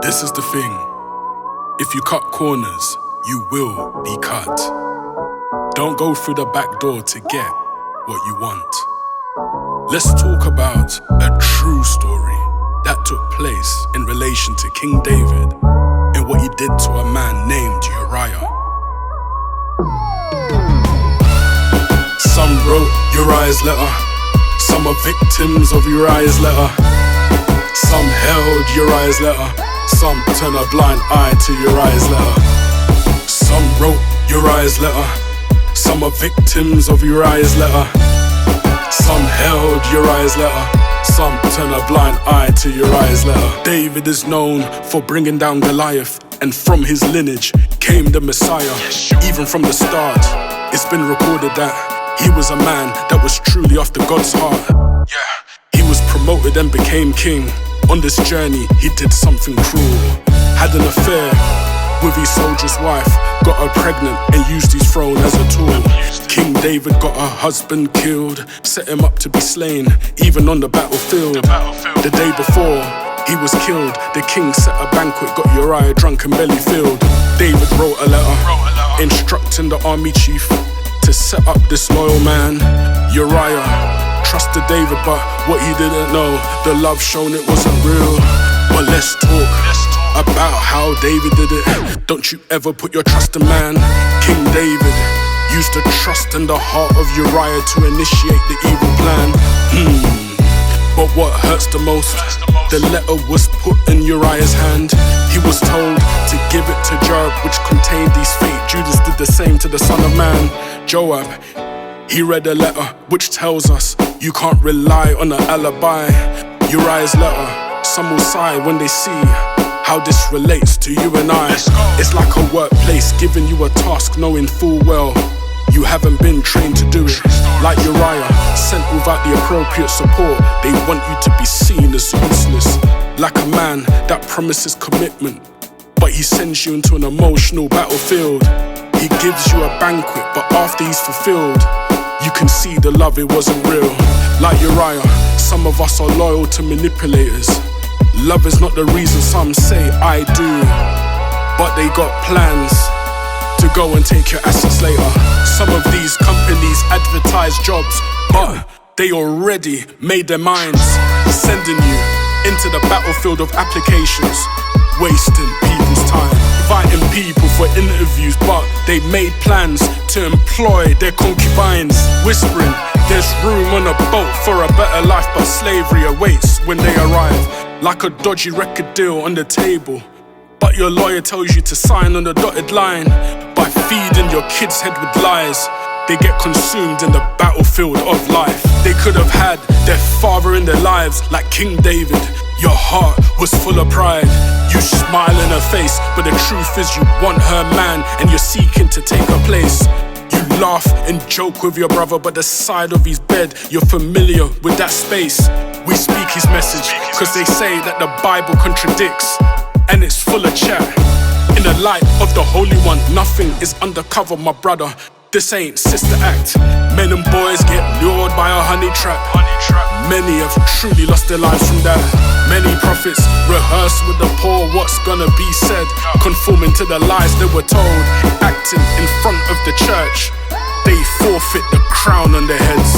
This is the thing. If you cut corners, you will be cut. Don't go through the back door to get what you want. Let's talk about a true story that took place in relation to King David and what he did to a man named Uriah. Some wrote Uriah's letter. Some are victims of Uriah's letter. Some held Uriah's letter. Some turn a blind eye to Uriah's letter. Some wrote Uriah's letter. Some are victims of Uriah's letter. Some held Uriah's letter. Some turn a blind eye to Uriah's letter. David is known for bringing down Goliath, and from his lineage came the Messiah. Even from the start, it's been recorded that he was a man that was truly after God's heart. He was promoted and became king. On this journey, he did something cruel. Had an affair with his soldier's wife, got her pregnant and used his throne as a tool. King David got her husband killed, set him up to be slain, even on the battlefield. The day before he was killed, the king set a banquet, got Uriah drunk and belly filled. David wrote a letter instructing the army chief to set up this loyal man. Uriah trusted David, but what he didn't know, the love shown it wasn't real. But let's talk about how David did it. Don't you ever put your trust in man. King David used to trust in the heart of Uriah to initiate the evil plan. But what hurts the most, the letter was put in Uriah's hand. He was told to give it to Joab, which contained his fate. Judas did the same to the son of man, Joab. He read a letter which tells us you can't rely on an alibi. Uriah's letter, some will sigh when they see how this relates to you and I. It's like a workplace giving you a task knowing full well you haven't been trained to do it. Like Uriah, sent without the appropriate support, they want you to be seen as useless. Like a man that promises commitment, but he sends you into an emotional battlefield. He gives you a banquet, but after he's fulfilled, you can see the love, it wasn't real. Like Uriah, some of us are loyal to manipulators. Love is not the reason some say I do, but they got plans to go and take your assets later. Some of these companies advertise jobs, but they already made their minds, sending you into the battlefield of applications, wasting people's time, inviting people for interviews, but they made plans to employ their concubines, whispering there's room on a boat for a better life, but slavery awaits when they arrive. Like a dodgy record deal on the table, but your lawyer tells you to sign on the dotted line. By feeding your kid's head with lies, they get consumed in the battlefield of life. They could have had their father in their lives like King David. Your heart was full of pride. You smile in her face, but the truth is you want her man and you're seeking to take her place. You laugh and joke with your brother, but the side of his bed, you're familiar with that space. We speak his message, cause they say that the Bible contradicts, and it's full of chat. In the light of the Holy One, nothing is undercover, my brother. This ain't sister act. Men and boys get lured by a honey trap. Many have truly lost their lives from that. Many prophets rehearse with the poor what's gonna be said, conforming to the lies they were told. Acting in front of the church, they forfeit the crown on their heads.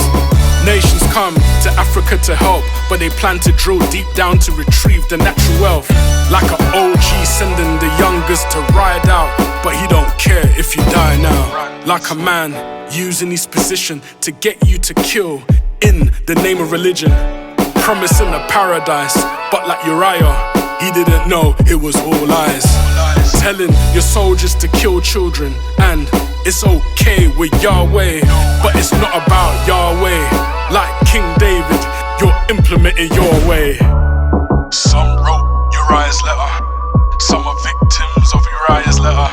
Nations come to Africa to help, but they plan to drill deep down to retrieve the natural wealth. Like an OG sending the youngest to ride out, but he don't care if you die now. Like a man using his position to get you to kill in the name of religion, promising a paradise, but like Uriah, he didn't know it was all lies. Telling your soldiers to kill children, and it's okay with Yahweh, but it's not about Yahweh. Like King David, you're implementing your way. Some wrote Uriah's letter. Some are victims of Uriah's letter.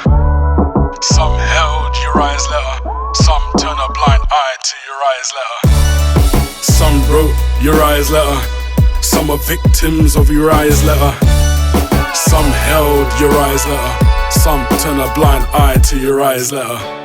Some held Uriah's letter. Some turn a blind eye to Uriah's letter. Some wrote Uriah's letter. Some are victims of Uriah's letter. Some held Uriah's letter. Some turn a blind eye to Uriah's letter.